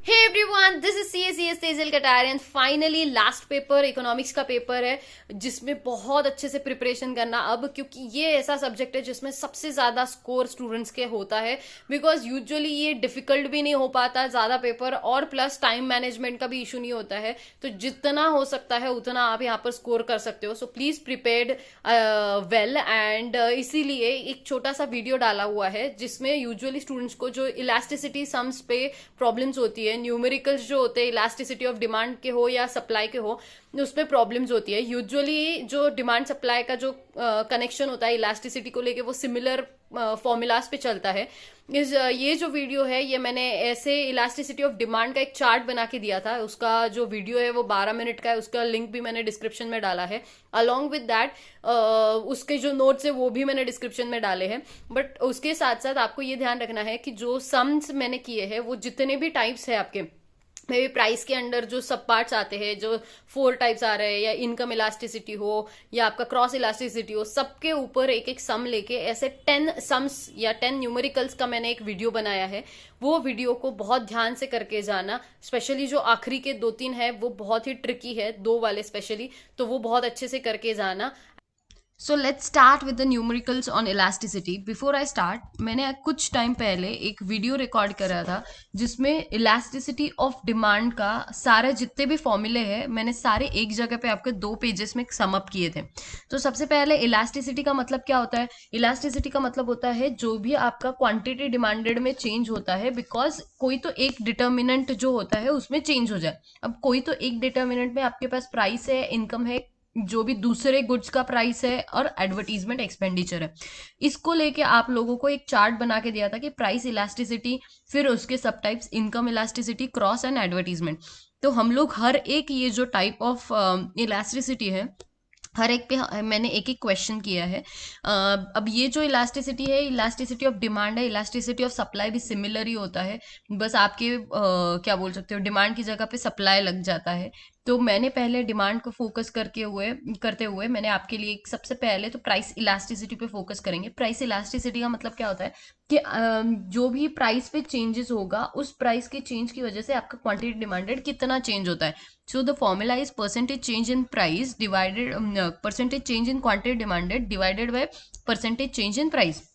Hey everyone, this is CACS Tejal Katarian. Finally last paper economics का paper है जिसमें बहुत अच्छे से प्रिपरेशन करना अब, क्योंकि ये ऐसा सब्जेक्ट है जिसमें सबसे ज्यादा स्कोर स्टूडेंट्स के होता है। बिकॉज यूजुअली ये डिफिकल्ट भी नहीं हो पाता ज्यादा पेपर, और प्लस टाइम मैनेजमेंट का भी इशू नहीं होता है। तो जितना हो सकता है उतना आप यहाँ पर स्कोर कर सकते हो। So please prepared well. And इसीलिए एक छोटा सा वीडियो डाला हुआ है जिसमें यूजुअली स्टूडेंट्स को जो इलास्टिसिटी सम्स पे प्रॉब्लम्स होती है, न्यूमेरिकल्स जो होते हैं इलास्टिसिटी ऑफ डिमांड के हो या सप्लाई के हो, उसमें प्रॉब्लम्स होती है। यूजुअली जो डिमांड सप्लाई का जो कनेक्शन होता है इलास्टिसिटी को लेके, वो सिमिलर फॉर्मूलाज पे चलता है। ये जो वीडियो है ये मैंने ऐसे इलास्टिसिटी ऑफ डिमांड का एक चार्ट बना के दिया था। उसका जो वीडियो है वो 12 मिनट का है, उसका लिंक भी मैंने डिस्क्रिप्शन में डाला है। अलॉन्ग विद दैट उसके जो नोट्स है वो भी मैंने डिस्क्रिप्शन में डाले हैं। बट उसके साथ साथ आपको ये ध्यान रखना है कि जो सम्स मैंने किए हैं वो जितने भी टाइप्स है आपके, मे बी प्राइस के अंडर जो सब पार्ट्स आते हैं, जो 4 टाइप्स आ रहे हैं, या इनकम इलास्टिसिटी हो या आपका क्रॉस इलास्टिसिटी हो, सबके ऊपर एक एक सम लेके ऐसे 10 सम्स या 10 न्यूमेरिकल्स का मैंने एक वीडियो बनाया है। वो वीडियो को बहुत ध्यान से करके जाना। स्पेशली जो आखिरी के 2-3 है वो बहुत ही ट्रिकी है, 2 वाले स्पेशली, तो वो बहुत अच्छे से करके जाना। So let's start with the numericals on elasticity. Before I start, मैंने कुछ टाइम पहले एक वीडियो रिकॉर्ड करा था जिसमें इलास्टिसिटी ऑफ डिमांड का सारे जितने भी फॉर्मूले हैं मैंने सारे एक जगह पे आपके 2 पेजेस में सम अप किए थे। तो सबसे पहले इलास्टिसिटी का मतलब क्या होता है? इलास्टिसिटी का मतलब होता है जो भी आपका क्वांटिटी डिमांडेड में चेंज होता है, बिकॉज कोई तो एक डिटर्मिनेंट जो होता है उसमें चेंज हो जाए। अब कोई तो एक डिटर्मिनेंट में आपके पास प्राइस है, इनकम है, जो भी दूसरे गुड्स का प्राइस है, और एडवर्टीजमेंट एक्सपेंडिचर है। इसको लेके आप लोगों को एक चार्ट बना के दिया था कि प्राइस इलास्टिसिटी, फिर उसके सब types, income elasticity, cross and advertisement. तो हम लोग हर एक ये जो टाइप ऑफ इलास्टिसिटी है, हर एक पे मैंने एक एक क्वेश्चन किया है। अब ये जो इलास्टिसिटी है, इलास्टिसिटी ऑफ डिमांड है, इलास्टिसिटी ऑफ सप्लाई भी सिमिलर ही होता है। बस आपके क्या बोल सकते हो, डिमांड की जगह पे सप्लाई लग जाता है। तो मैंने पहले डिमांड को फोकस करते हुए मैंने आपके लिए सबसे पहले तो प्राइस इलास्टिसिटी पे फोकस करेंगे। प्राइस इलास्टिसिटी का मतलब क्या होता है कि जो भी प्राइस पे चेंजेस होगा, उस प्राइस के चेंज की वजह से आपका क्वांटिटी डिमांडेड कितना चेंज होता है। So the formula is percentage change in price divided percentage change in quantity demanded divided by percentage change in price।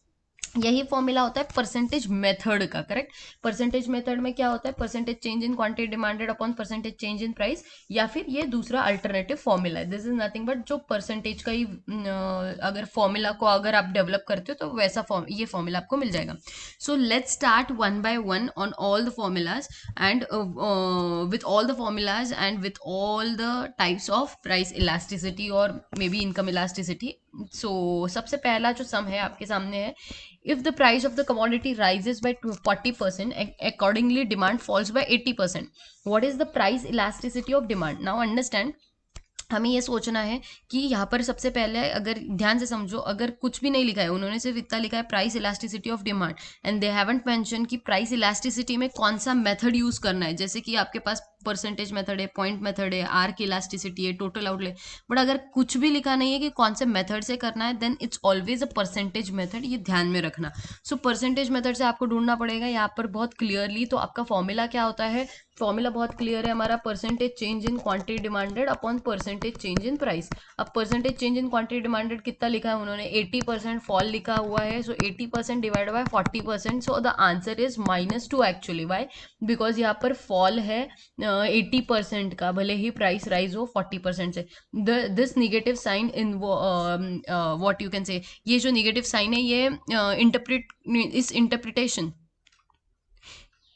यही फॉर्मूला होता है परसेंटेज मेथड का। करेक्ट। परसेंटेज मेथड में क्या होता है? Percentage change in quantity demanded upon percentage change in price, या फिर ये दूसरा अल्टरनेटिव फॉर्मूला है। दिस इज नथिंग बट जो परसेंटेज का ही अगर फॉर्मूला को अगर आप डेवलप करते हो तो वैसा ये फॉर्मूला आपको मिल जाएगा। So let's start one by one on all the formulas and with all the formulas and with all the types of price elasticity और मे बी इनकम इलास्टिसिटी। सो सबसे पहला जो सम है आपके सामने है, if the price of the commodity rises by 40%, accordingly demand falls by 80%, what is the price elasticity of demand? Now understand, हमें ये सोचना है कि यहाँ पर सबसे पहले अगर ध्यान से समझो, अगर कुछ भी नहीं लिखा है, उन्होंने सिर्फ इतना लिखा है price elasticity of demand, and they haven't mention कि प्राइस इलास्टिसिटी में कौन सा मेथड यूज करना है। जैसे कि आपके पास परसेंटेज मेथड है, पॉइंट मेथड है, आर की इलास्टिसिटी है, टोटल आउटले, बट अगर कुछ भी लिखा नहीं है कि कौन से मेथड से करना है, then it's always a percentage method. ये ध्यान में रखना। सो परसेंटेज मेथड से आपको ढूंढना पड़ेगा यहाँ पर बहुत क्लियरली। तो आपका फॉर्मूला क्या होता है? फॉर्मूला बहुत क्लियर है हमारा, percentage change in quantity demanded upon percentage change in price. अब percentage change in quantity demanded कितना लिखा है उन्होंने? 80% फॉल लिखा हुआ है। So 80% divide by 40%, so the answer is -2 actually. Why? Because यहाँ पर फॉल है 80% का, भले ही प्राइस राइज हो 40% से। This negative sign in what you can say, ये जो निगेटिव साइन है ये इंटरप्रिटेशन,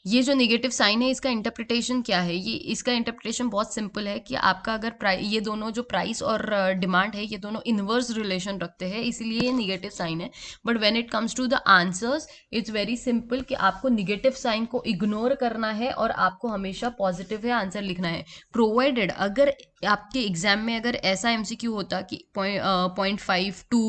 ये जो नेगेटिव साइन है इसका इंटरप्रिटेशन क्या है? ये इसका इंटरप्रिटेशन बहुत सिंपल है कि आपका अगर ये दोनों जो प्राइस और डिमांड है ये दोनों इनवर्स रिलेशन रखते हैं, इसीलिए ये नेगेटिव साइन है। But when it comes to the answers, it's very simple कि आपको नेगेटिव साइन को इग्नोर करना है और आपको हमेशा पॉजिटिव है आंसर लिखना है। प्रोवाइडेड अगर आपके एग्जाम में अगर ऐसा MCQ होता कि 0.5 टू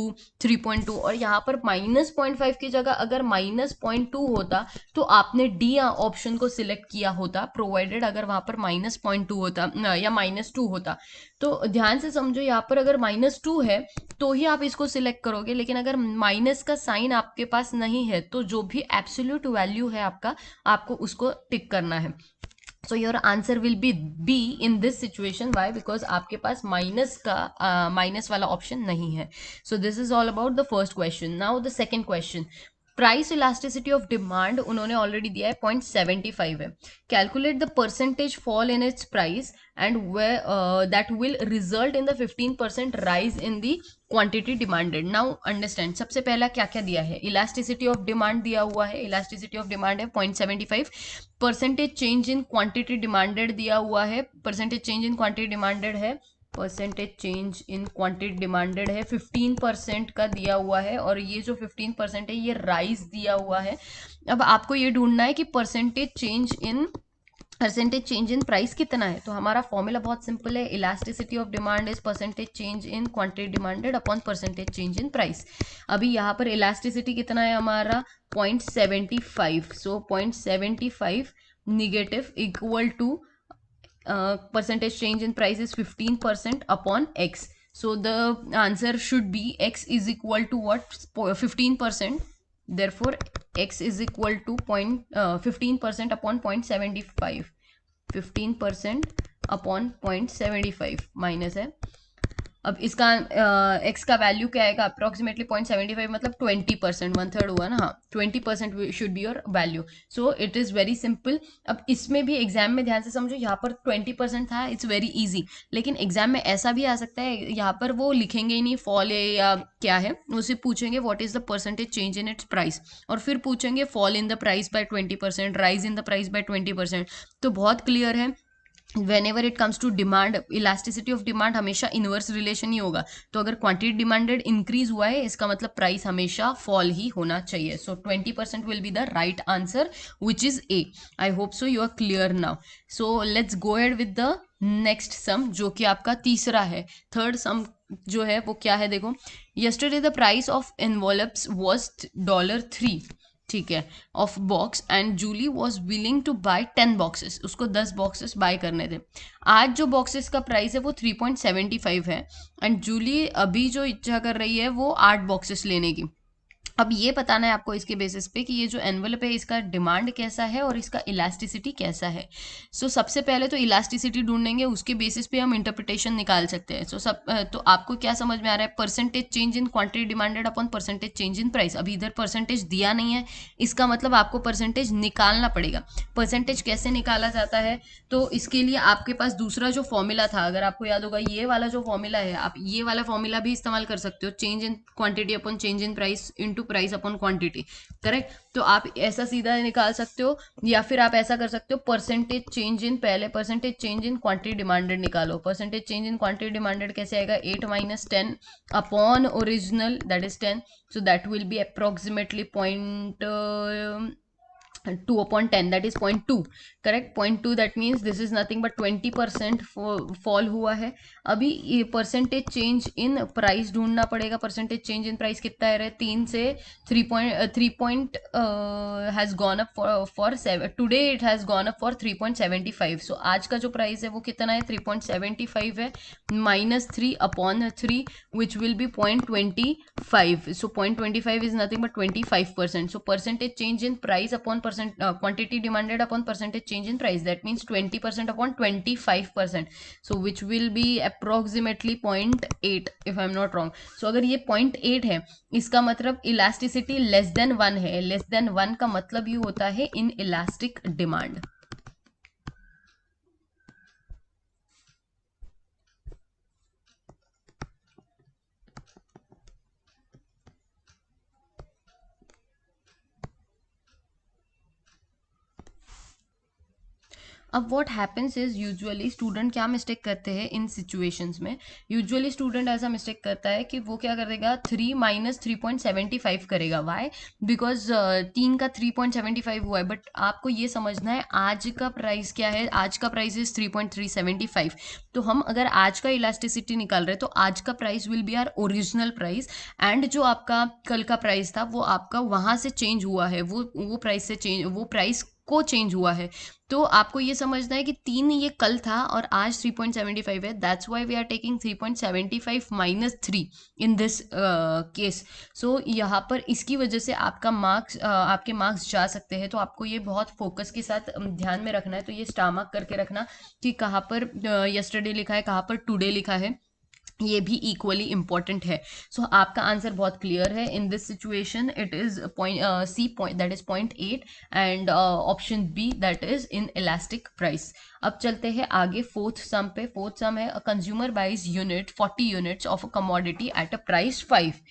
3.2 और यहाँ पर -0.5 की जगह अगर -0.2 होता, तो आपने डी ऑप्शन को सिलेक्ट किया होता। प्रोवाइडेड अगर वहां पर -0.2 होता या -2 होता, तो ध्यान से समझो, यहाँ पर अगर -2 है तो ही आप इसको सिलेक्ट करोगे। लेकिन अगर माइनस का साइन आपके पास नहीं है तो जो भी एब्सोल्यूट वैल्यू है आपका, आपको उसको टिक करना है। So your answer will be B in this situation. Why? Because आपके पास माइनस वाला ऑप्शन नहीं है. So this is all about the first question. Now the second question. Price elasticity of demand उन्होंने ऑलरेडी दिया है 0.75 है. Calculate the percentage fall in its price and that will result in the 15% rise in the quantity demanded. Now understand. सबसे पहला क्या क्या दिया है? इलास्टिसिटी ऑफ डिमांड दिया हुआ है. इलास्टिसिटी ऑफ डिमांड है 0.75. Percentage change in quantity demanded दिया हुआ है. Percentage change in quantity demanded है. Percentage change in quantity demanded है 15% का दिया हुआ है. और ये जो 15% है ये राइज दिया हुआ है. अब आपको ये ढूंढना है कि परसेंटेज चेंज इन प्राइस कितना है. तो हमारा फॉर्मूला बहुत सिंपल है. Elasticity of demand is percentage change in quantity demanded upon percentage change in price. अभी यहाँ पर इलास्टिसिटी कितना है हमारा? 0.75. So 0.75 negative equal to percentage change in price is 15% upon x. So the answer should be x is equal to what? 15%. Therefore x is equal to 15% upon 0.75. 15% upon 0.75 minus है. अब इसका x का value क्या आएगा? Approximately 0.75 मतलब 20%. 1/3 हुआ ना. हाँ, 20% should be your value. So it is very simple. अब इसमें भी एग्जाम में ध्यान से समझो. यहाँ पर 20% था. It's very easy. लेकिन एग्जाम में ऐसा भी आ सकता है, यहाँ पर वो लिखेंगे ही नहीं फॉल है या क्या है. उसे पूछेंगे what is the percentage change in its price, और फिर पूछेंगे fall in the price by 20%, rise in the price by 20%. तो बहुत क्लियर है. whenever it comes to demand, elasticity of demand हमेशा इनवर्स रिलेशन ही होगा. तो अगर क्वांटिटी डिमांडेड इंक्रीज हुआ है इसका मतलब प्राइस हमेशा फॉल ही होना चाहिए. So 20% will be the right answer which is A. I hope so you are clear now. So let's go ahead with the next sum जो कि आपका तीसरा है. थर्ड सम जो है वो क्या है? देखो, yesterday the price of envelopes was $3. ठीक है, of box and Julie was willing to buy 10 boxes. उसको 10 बॉक्सेस बाय करने थे. आज जो बॉक्सेस का प्राइस है वो 3.75 है एंड जूली अभी जो इच्छा कर रही है वो 8 बॉक्सेस लेने की. अब ये बताना है आपको इसके बेसिस पे कि ये जो एनवलप है इसका डिमांड कैसा है और इसका इलास्टिसिटी कैसा है. सो सबसे पहले तो इलास्टिसिटी ढूंढेंगे, उसके बेसिस पे हम इंटरप्रिटेशन निकाल सकते हैं. तो आपको क्या समझ में आ रहा है? Percentage change in quantity demanded upon percentage change in price. अभी इधर परसेंटेज दिया नहीं है, इसका मतलब आपको परसेंटेज निकालना पड़ेगा. परसेंटेज कैसे निकाला जाता है? तो इसके लिए आपके पास दूसरा जो फॉर्मूला था, अगर आपको याद होगा, ये वाला जो फॉर्मूला है, आप ये वाला फॉर्मूला भी इस्तेमाल कर सकते हो. Change in quantity upon change in price into price upon quantity. Correct. तो आप ऐसा सीधा निकाल सकते हो, या फिर आप ऐसा कर सकते हो, परसेंटेज चेंज इन, पहले percentage change in quantity demanded निकालो. Percentage change in quantity demanded कैसे आएगा? 8 - 10 upon original, that is 10. So that will be approximately 0.2 upon 10, that is 0.2. Correct. 0.2 that means this is nothing but 20% fall हुआ है. अभी ये percentage change in price ढूंढना पड़ेगा. Percentage change in price कितना है? 3 से 3 has gone up for 7. Today it has gone up for 3.75. सो आज का जो प्राइस है वो कितना है? 3.75 है. -3 upon 3 which will be 0.25. So 0.25 is nothing but 25%. So percentage change in price upon quantity demanded upon percentage change in price, that means 20% upon 25%. so which will be approximately 0.8 if I'm not wrong. so अगर ये 0.8 है इसका मतलब elasticity less than 1 है. Less than 1 का मतलब ये होता है इन इलास्टिक डिमांड. अब what happens is, usually student क्या मिस्टेक करते हैं इन सिचुएशंस में? यूजुअली स्टूडेंट ऐसा मिस्टेक करता है कि वो क्या करेगा? 3 - 3.75 करेगा. वाई? बिकॉज 3 का 3.75 हुआ है. बट आपको ये समझना है आज का प्राइस क्या है. आज का प्राइस इज 3.375. तो हम अगर आज का इलास्टिसिटी निकाल रहे हैं तो आज का price will be our original price, and जो आपका कल का प्राइस था वो आपका वहाँ से चेंज हुआ है. वो प्राइस से चेंज, वो प्राइस को चेंज हुआ है। तो आपको ये समझना है कि 3 ये कल था और आज 3.75 है, that's why we are taking 3.75 minus 3 in this case. So यहाँ पर इसकी वजह से आपका मार्क्स आपके मार्क्स जा सकते हैं। तो आपको ये बहुत फोकस के साथ ध्यान में रखना है। तो ये स्टार मार्क करके रखना कि कहाँ पर यस्टरडे लिखा है, कहाँ पर टुडे लिखा है, ये भी इक्वली इंपॉर्टेंट है। सो आपका आंसर बहुत क्लियर है। In this situation it is point C point that is 0.8 and option B that is inelastic price. अब चलते हैं आगे फोर्थ सम पे। फोर्थ सम है, a consumer buys unit 40 units of a commodity at a price 5।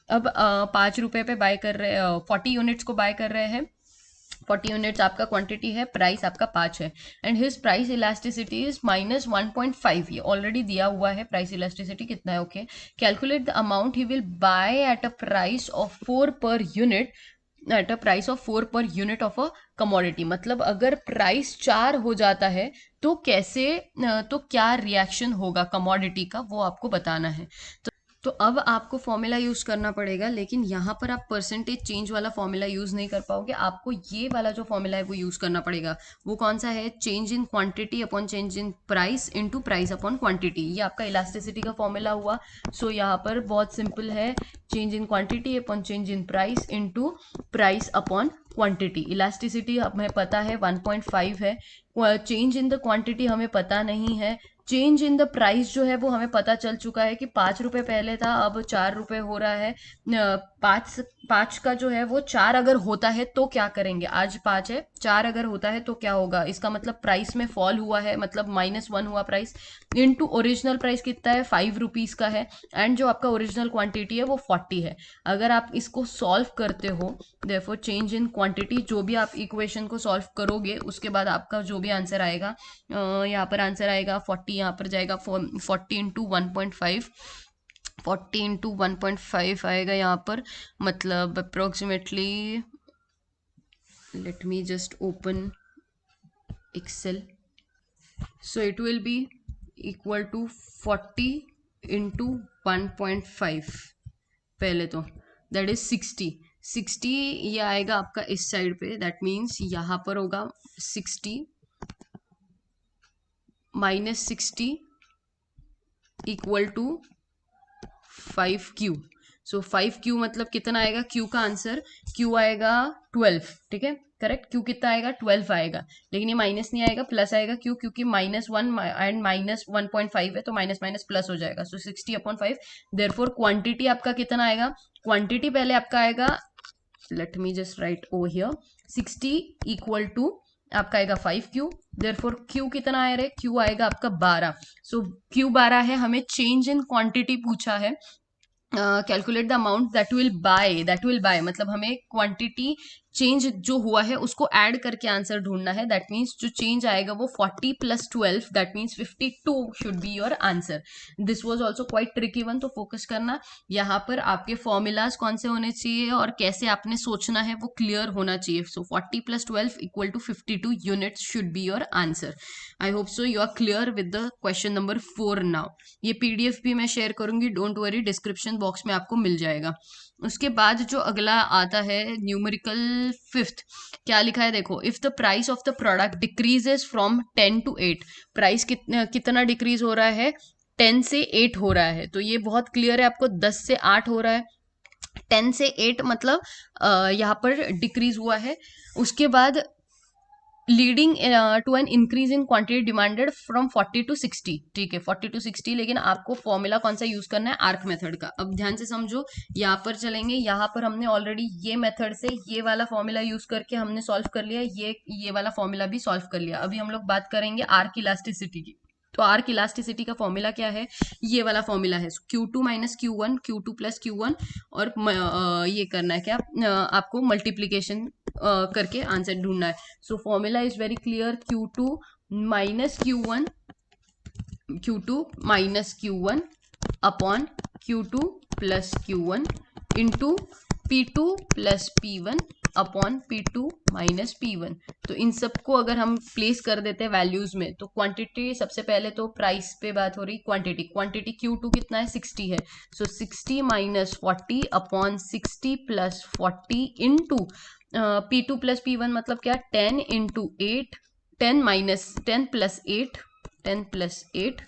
अब 5 रुपए पे bye कर रहे, 40 यूनिट्स को बाय कर रहे हैं। 40 यूनिट्स आपका क्वांटिटी है, प्राइस आपका 5 है, and his price elasticity is -1.5। ये ऑलरेडी दिया हुआ है प्राइस इलास्टिसिटी कितना है। Okay, calculate the amount he will by eight a price of 4 per unit eight a price of 4 per unit of a commodity. मतलब अगर प्राइस 4 हो जाता है तो कैसे, तो क्या रिएक्शन होगा कमोडिटी का, वो आपको बताना है। तो अब आपको फॉर्मूला यूज करना पड़ेगा, लेकिन यहाँ पर आप परसेंटेज चेंज वाला फॉर्मूला यूज नहीं कर पाओगे। आपको ये वाला जो फॉर्मूला है वो यूज करना पड़ेगा। वो कौन सा है? Change in quantity upon change in price into price upon quantity. ये आपका इलास्टिसिटी का फॉर्मूला हुआ। सो यहाँ पर बहुत सिंपल है, change in quantity upon change in price into price upon quantity. Elasticity हमें पता है 1.5 है, चेंज इन द क्वांटिटी हमें पता नहीं है। चेंज इन द प्राइस जो है वो हमें पता चल चुका है कि 5 रुपए पहले था, अब 4 रुपए हो रहा है। 5 का जो है वो 4 अगर होता है तो क्या करेंगे? आज 5 है, 4 अगर होता है तो क्या होगा? इसका मतलब प्राइस में फॉल हुआ है, मतलब -1 हुआ प्राइस। इनटू ओरिजिनल प्राइस कितना है? 5 रुपीज का है, एंड जो आपका ओरिजिनल क्वांटिटी है वो 40 है। अगर आप इसको सॉल्व करते हो, देयरफॉर चेंज इन क्वांटिटी, जो भी आप इक्वेशन को सॉल्व करोगे उसके बाद आपका जो भी आंसर आएगा, यहाँ पर आंसर आएगा 40, यहाँ पर जाएगा 40 इंटू 1.5, 40 इंटू 1.5 आएगा यहाँ पर, मतलब approximately, let me just open Excel. So it will be equal to 40 into 1.5 पहले तो, दैट इज 60 ये आएगा आपका इस साइड पे, दैट मीन्स यहाँ पर होगा 60 -60 equal to 5Q। So 5Q मतलब कितना आएगा? Q का आंसर, Q आएगा 12, ठीक है, करेक्ट। Q कितना आएगा? 12 आएगा, लेकिन ये माइनस नहीं आएगा, प्लस आएगा। क्यों? क्योंकि -1 एंड -1.5 है, तो माइनस माइनस प्लस हो जाएगा। सो 60/5, देयरफॉर क्वांटिटी आपका कितना आएगा? क्वांटिटी पहले आपका आएगा, let me just write over here, 60 equal to आपका आएगा 5Q। देयरफॉर Q कितना आया रे? Q आएगा आपका 12। सो Q 12 है, हमें चेंज इन क्वांटिटी पूछा है। Calculate the amount that will buy मतलब हमें क्वांटिटी चेंज जो हुआ है उसको ऐड करके आंसर ढूंढना है। दैट मीन्स जो चेंज आएगा वो 40 + 12, that means 52 should be your answer. This was also quite tricky one, तो फोकस करना। यहाँ पर आपके फॉर्मूलाज कौन से होने चाहिए और कैसे आपने सोचना है वो क्लियर होना चाहिए। So 40 + 12 equal to 52 units should be your answer. I hope so you are clear with the question number 4 now. ये PDF भी मैं शेयर करूंगी, डोंट वरी, डिस्क्रिप्शन बॉक्स में आपको मिल जाएगा। उसके बाद जो अगला आता है न्यूमेरिकल 5th, क्या लिखा है देखो, if the price of the product decreases from 10 to 8, price कितना डिक्रीज हो रहा है? 10 से 8 हो रहा है। तो ये बहुत क्लियर है आपको, 10 से 8 हो रहा है, 10 से 8 मतलब यहाँ पर डिक्रीज हुआ है। उसके बाद leading to an increase in quantity demanded from 40 to 60, ठीक है, 40 to 60, लेकिन आपको फॉर्मूला कौन सा यूज करना है? आर्क मेथड का। अब ध्यान से समझो, यहाँ पर चलेंगे, यहाँ पर हमने ऑलरेडी ये मेथड से ये वाला फॉर्मूला यूज करके हमने सॉल्व कर लिया, ये वाला फॉर्मूला भी सॉल्व कर लिया। अभी हम लोग बात करेंगे आर्क इलास्टिसिटी की। तो आर्क इलास्टिसिटी का फॉर्मूला क्या है? ये वाला फॉर्मूला है, Q2 - Q1, Q2 + Q1, और ये करना है क्या? आपको मल्टीप्लीकेशन करके आंसर ढूंढना है। So formula is very clear, Q2 - Q1 upon Q2 + Q1 into P2 + P1 upon P2 - P1। तो इन सबको अगर हम प्लेस कर देते हैं वैल्यूज में, तो क्वांटिटी सबसे पहले तो प्राइस पे बात हो रही, क्वांटिटी Q2 कितना है? 60 है। सो 60 - 40 upon 60 + 40 into P2 plus P1 मतलब क्या, 10 into 8, 10 minus 10 plus 8, 10 plus 8,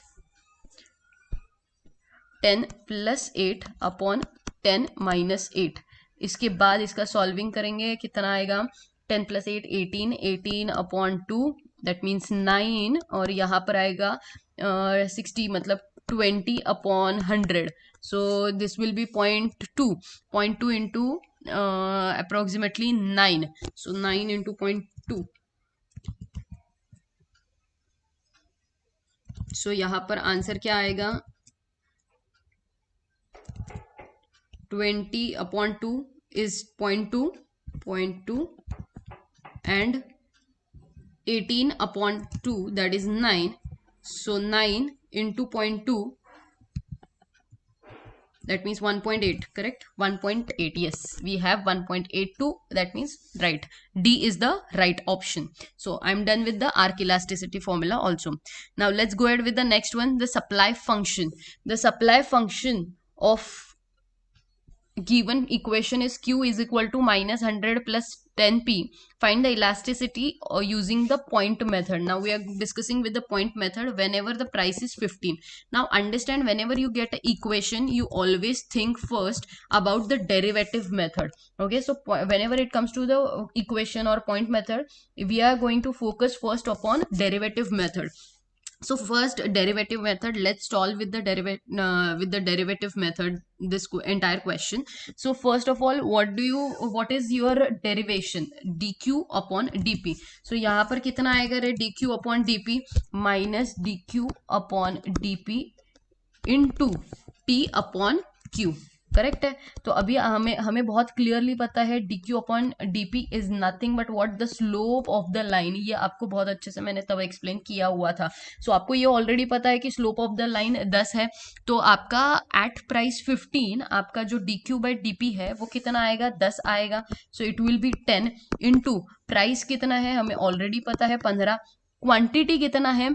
10 plus 8 upon 10 minus 8। इसके बाद इसका सॉल्विंग करेंगे, कितना आएगा, 10 प्लस 8 18, 18 अपॉन 2 दैट मीन्स 9, और यहाँ पर आएगा 60 मतलब 20 upon 100। So this will be 0.2 into approximately 9, so 9 into 0.2। सो यहाँ पर आंसर क्या आएगा, 20 upon 2 is 0.2 and 18 upon 2 that is 9, so 9 into 0.2 that means 1.8, correct, 1.8, yes, we have 1.82, that means right, D is the right option. So I'm done with the arc elasticity formula also. Now let's go ahead with the next one, the supply function. The supply function of given equation is Q is equal to minus 100 plus 10p. Find the elasticity using the point method. Now we are discussing with the point method whenever the price is 15. Now understand, whenever you get an equation, you always think first about the derivative method. Okay, so whenever it comes to the equation or point method, we are going to focus first upon derivative method. So first derivative method, let's solve with the derivative method this entire question. So first of all, what is your derivation, dq upon dp. so यहाँ पर कितना आएगा रे, dq upon dp minus dq upon dp into t upon q, correct है। तो अभी हमें बहुत क्लियरली पता है dq upon dp is nothing but what, the slope of the line. ये आपको बहुत अच्छे से मैंने तब एक्सप्लेन किया हुआ था। सो आपको ये ऑलरेडी पता है कि स्लोप ऑफ द लाइन 10 है, तो आपका एट प्राइस 15 आपका जो dq बाई dp है वो कितना आएगा, 10 आएगा। सो it will B 10 into price कितना है हमें ऑलरेडी पता है 15, क्वांटिटी कितना है,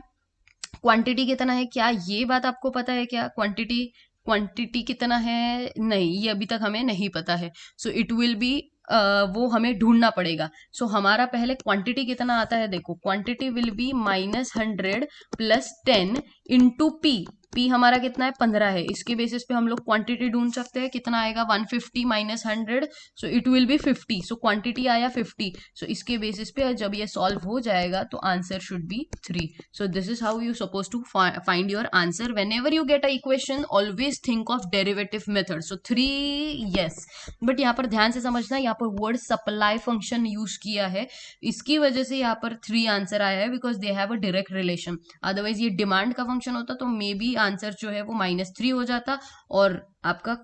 क्वांटिटी कितना है, क्या ये बात आपको पता है क्या, क्वांटिटी कितना है, नहीं, ये अभी तक हमें नहीं पता है। सो इट विल बी वो हमें ढूंढना पड़ेगा। सो हमारा पहले क्वांटिटी कितना आता है, देखो quantity will be -100 plus 10 into P हमारा कितना है 15 है। इसके बेसिस पे हम लोग क्वांटिटी ढूंढ सकते हैं, कितना आएगा 150 minus 100, so it will B 50। So quantity आया 50। सो इसके बेसिस पे जब ये सॉल्व हो जाएगा तो answer should be 3। So this is how you suppose to find your answer. Whenever you get a equation always think of derivative method. So 3 yes, but यहाँ पर ध्यान से समझना, यहाँ पर वर्ड सप्लाई फंक्शन यूज किया है, इसकी वजह से यहाँ पर 3 आंसर आया है, because they have a direct relation. Otherwise ये डिमांड का फंक्शन होता तो मे बी आंसर जो है वो -3 हो जाता, और आपका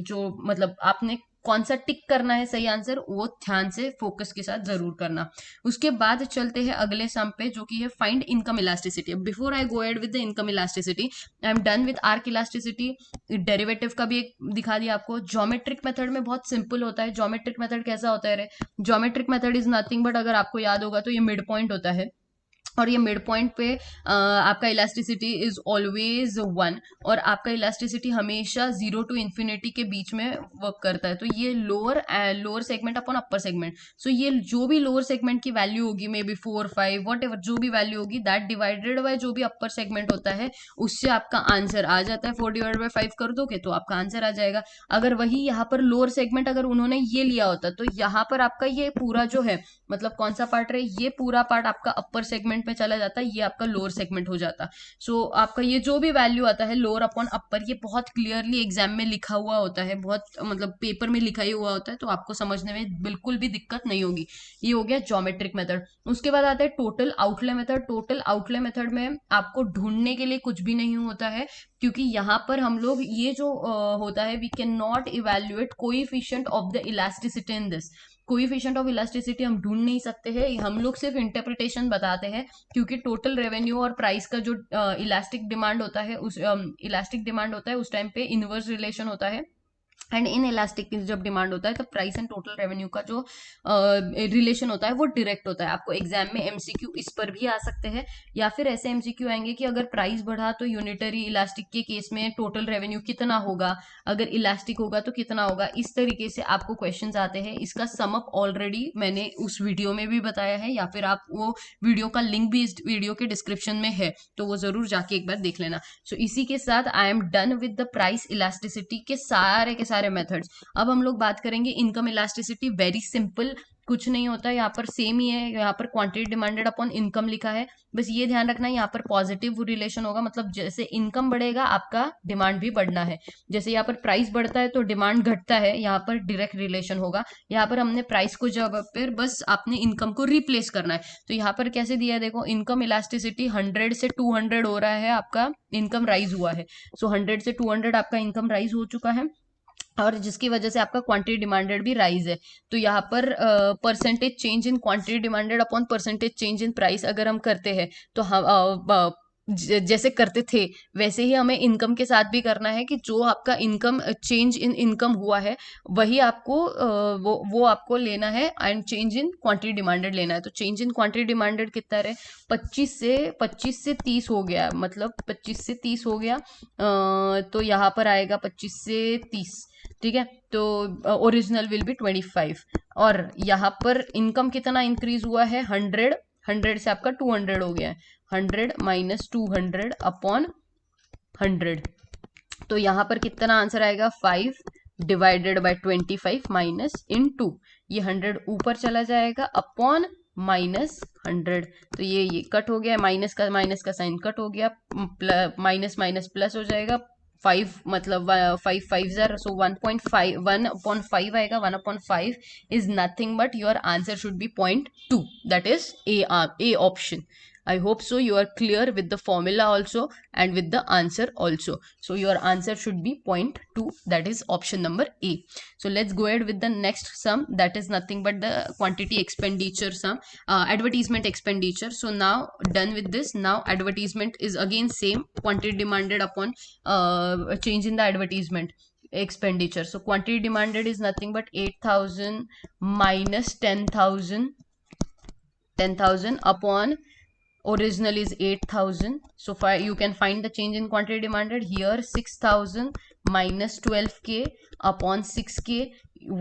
जो मतलब आपने कौन सा टिक करना है सही आंसर वो ध्यान से फोकस के साथ जरूर करना। उसके बाद चलते हैं अगले सम पे, जो कि है find income elasticity. Before I go ahead with the income elasticity, I am done with arc elasticity. Derivative का भी एक दिखा दिया आपको। ज्योमेट्रिक मेथड में बहुत सिंपल होता है। ज्योमेट्रिक मेथड कैसा होता है रे, geometric method is nothing but, अगर आपको याद होगा तो ये मिड पॉइंट होता है, और ये मिड पॉइंट पे आपका इलास्टिसिटी इज ऑलवेज 1, और आपका इलास्टिसिटी हमेशा 0 टू इन्फिनिटी के बीच में वर्क करता है। तो ये lower segment upon upper segment. So ये जो भी लोअर सेगमेंट की वैल्यू होगी, मे बी 4 5 वॉट एवर जो भी वैल्यू होगी, दैट डिवाइडेड बाय जो भी अपर सेगमेंट होता है, उससे आपका आंसर आ जाता है। 4 डिवाइड बाय 5 कर दोगे तो आपका आंसर आ जाएगा। अगर वही यहाँ पर लोअर सेगमेंट अगर उन्होंने ये लिया होता, तो यहाँ पर आपका ये पूरा जो है, मतलब कौन सा पार्ट रहे, ये पूरा पार्ट आपका अपर सेगमेंट में चला जाता है, ये आपका लोअर सेगमेंट हो जाता। सो आपका ये जो भी वैल्यू आता है लोअर अपॉन अपर, ये बहुत क्लियरली एग्जाम में लिखा हुआ होता है, बहुत मतलब पेपर में लिखा ही हुआ होता है, तो आपको समझने में बिल्कुल भी दिक्कत नहीं होगी। ये हो गया ज्योमेट्रिक मेथड। उसके बाद आता है total outlay method. Total outlay method में आपको ढूंढने के लिए कुछ भी नहीं होता है, क्योंकि यहाँ पर हम लोग ये जो होता है, we can not evaluate coefficient of the elasticity in this. Coefficient of elasticity हम ढूंढ नहीं सकते हैं, हम लोग सिर्फ इंटरप्रिटेशन बताते हैं, क्योंकि टोटल रेवेन्यू और प्राइस का जो इलास्टिक डिमांड होता है, उस इलास्टिक डिमांड होता है उस टाइम पे इनवर्स रिलेशन होता है एंड इन इलास्टिक जब डिमांड होता है तो प्राइस एंड टोटल रेवेन्यू का जो रिलेशन होता है वो डायरेक्ट होता है। आपको एग्जाम में एमसीक्यू इस पर भी आ सकते हैं, या फिर ऐसे एमसीक्यू आएंगे कि अगर प्राइस बढ़ा तो यूनिटरी इलास्टिक के केस में टोटल रेवेन्यू कितना होगा, अगर इलास्टिक होगा तो कितना होगा। इस तरीके से आपको क्वेश्चंस आते हैं। इसका सम अप ऑलरेडी मैंने उस वीडियो में भी बताया है, या फिर आप वो वीडियो का लिंक भी इस वीडियो के डिस्क्रिप्शन में है, तो वो जरूर जाके एक बार देख लेना। सो इसी के साथ I am done with the price elasticity के सारे मेथड्स। अब हम लोग बात करेंगे इनकम इलास्टिसिटी। वेरी सिंपल, कुछ नहीं होता, यहाँ पर सेम ही है। यहाँ पर क्वांटिटी डिमांडेड अपॉन इनकम लिखा है, बस ये ध्यान रखना है यहाँ पर पॉजिटिव रिलेशन होगा, मतलब जैसे इनकम बढ़ेगा आपका डिमांड भी बढ़ना है। जैसे यहाँ पर प्राइस बढ़ता है तो डिमांड घटता है, यहाँ पर डायरेक्ट रिलेशन होगा। यहाँ पर हमने प्राइस को जब फिर बस आपने इनकम को रिप्लेस करना है। तो यहाँ पर कैसे दिया है देखो, इनकम इलास्टिसिटी 100 से 200 हो रहा है, आपका इनकम राइज हुआ है। सो 100 से 200 आपका इनकम राइज हो चुका है, और जिसकी वजह से आपका क्वांटिटी डिमांडेड भी राइज है। तो यहाँ पर percentage change in quantity demanded upon percentage change in price अगर हम करते हैं तो हम जैसे करते थे वैसे ही हमें इनकम के साथ भी करना है, कि जो आपका इनकम चेंज इन इनकम हुआ है वही आपको वो आपको लेना है, and change in quantity demanded लेना है। तो चेंज इन क्वांटिटी डिमांडेड कितना रहे, 25 से 30 हो गया, मतलब 25 से 30 हो गया। तो यहाँ पर आएगा 25 से 30, ठीक है। तो ओरिजिनल विल बी 25, और यहाँ पर इनकम कितना इंक्रीज हुआ है, 100 से आपका 200 हो गया है, 100 माइनस 200 अपॉन 100। तो यहाँ पर कितना आंसर आएगा, 5 डिवाइडेड बाय 25 माइनस इन 2। ये 100 ऊपर चला जाएगा अपॉन माइनस 100। तो ये कट हो गया, माइनस का साइन कट हो गया, माइनस माइनस प्लस हो जाएगा। 5 मतलब 5 5 ज़र, सो 1.5 1/5 आएगा। 1/5 is nothing but your answer should B 0.2, that is A option. I hope so you are clear with the formula also and with the answer also. So your answer should be 0.2, that is option number A. So let's go ahead with the next sum, that is nothing but the quantity expenditure sum, advertisement expenditure. So now done with this. Now advertisement is again same, quantity demanded upon change in the advertisement expenditure. So quantity demanded is nothing but 8,000 minus 10,000 upon original is 8,000. So you can find the change in quantity demanded here. 6,000 minus 12k upon 6k,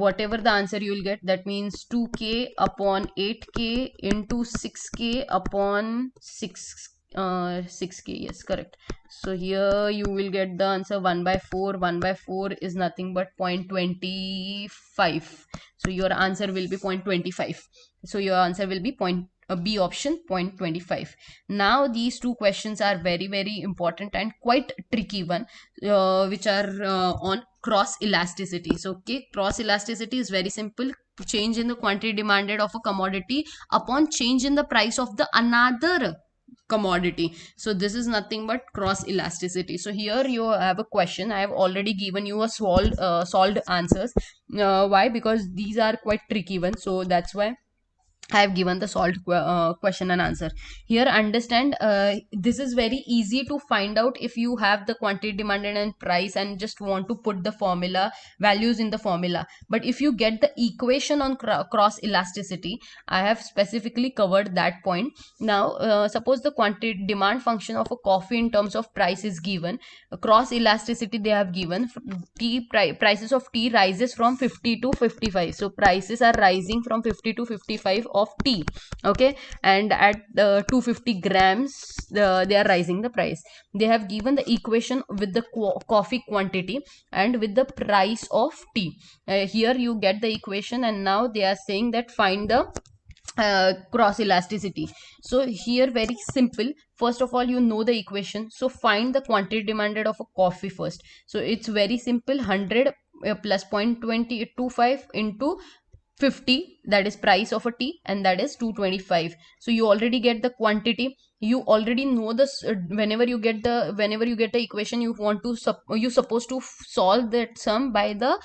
whatever the answer you will get, that means 2k upon 8k into 6k upon 6k, yes, correct. So here you will get the answer 1/4. 1/4 is nothing but 0.25. So your answer will be 0.25. So your answer will be B option, 0.25. Now these two questions are very important and quite tricky one, which are on cross elasticity. So okay, cross elasticity is very simple. Change in the quantity demanded of a commodity upon change in the price of the another commodity. So this is nothing but cross elasticity. So here you have a question. I have already given you a solved answers. Why? Because these are quite tricky ones, so that's why I have given the solved question and answer. Here understand, this is very easy to find out if you have the quantity demanded and price and just want to put the formula values in the formula. But if you get the equation on cross elasticity, I have specifically covered that point. Now suppose the quantity demand function of a coffee in terms of price is given. Cross elasticity they have given, prices of tea rises from 50 to 55. So prices are rising from 50 to 55 of tea, okay, and at 250 grams they are rising the price. They have given the equation with the coffee quantity and with the price of tea. Here you get the equation, and now they are saying that find the cross elasticity. So here very simple. First of all, you know the equation, so find the quantity demanded of a coffee first. So it's very simple. 100 plus 0.25 into 50, that is price of a tea, and that is 225. So you already get the quantity. You already know this. Whenever you get the equation, you want to you supposed to solve that sum by the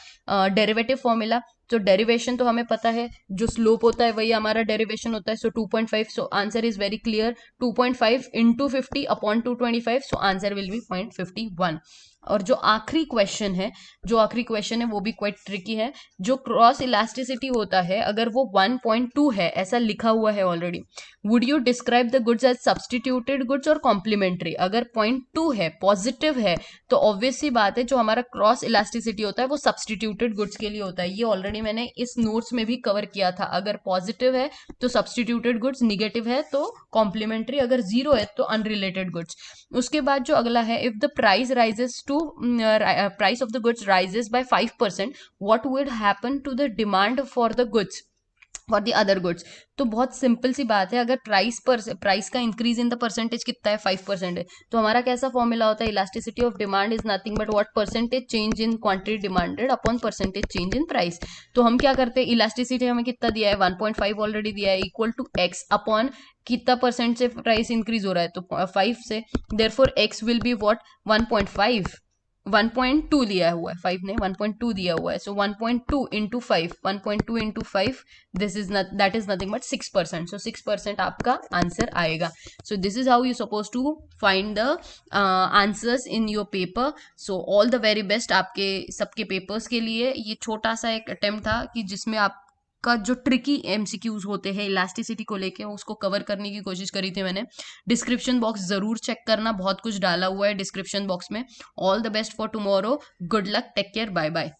derivative formula. तो derivation तो हमें पता है, जो slope होता है वही हमारा डेरिवेशन होता है. सो 2.5. So answer is very clear. 2.5 into 50 upon 225. So answer will B 0.51. और जो आखिरी क्वेश्चन है वो भी क्वाइट ट्रिकी है। जो क्रॉस इलास्टिसिटी होता है, अगर वो 1.2 है, ऐसा लिखा हुआ है already, would you describe the goods as substituted goods और कॉम्प्लीमेंट्री? अगर 0.2 है, पॉजिटिव है, तो ऑब्वियस सी बात है जो हमारा क्रॉस इलास्टिसिटी होता है वो सब्सटीट्यूटेड गुड्स के लिए होता है। ये ऑलरेडी मैंने इस नोट्स में भी कवर किया था। अगर पॉजिटिव है तो सब्सटीट्यूटेड गुड्स, निगेटिव है तो कॉम्प्लीमेंट्री, अगर जीरो है तो अनरिलेटेड गुड्स। उसके बाद जो अगला है, if the price rises to price of the goods rises by 5%, what would happen to the demand for the goods for the other goods? तो बहुत सिंपल सी बात है, अगर प्राइस का इंक्रीज इन द परसेंटेज कितना है, 5% है, तो हमारा कैसा फॉर्मूला होता है, elasticity of demand is nothing but what, percentage change in quantity demanded upon percentage change in price. तो हम क्या करते हैं, इलास्टिसिटी हमें कितना दिया है, 1.5 ऑलरेडी दिया है, इक्वल टू एक्स अपॉन कितना परसेंट से प्राइस इंक्रीज हो रहा है, तो 5 से, therefore x will be what, 1.5, 1.2 लिया हुआ है, 5 ने 1.2 दिया हुआ है, so 1.2 into 5, 1.2 into 5, this is that is nothing but 6%, so 6% आपका आंसर आएगा। So this is how you suppose to find the answers in your paper. So all the very best आपके सबके पेपर्स के लिए। ये छोटा सा एक अटेम्प्ट था कि जिसमें आप का जो ट्रिकी एमसीक्यूज होते हैं इलास्टिसिटी को लेके, उसको कवर करने की कोशिश करी थी मैंने। डिस्क्रिप्शन बॉक्स जरूर चेक करना, बहुत कुछ डाला हुआ है डिस्क्रिप्शन बॉक्स में। All the best for tomorrow, good luck, take care, bye bye.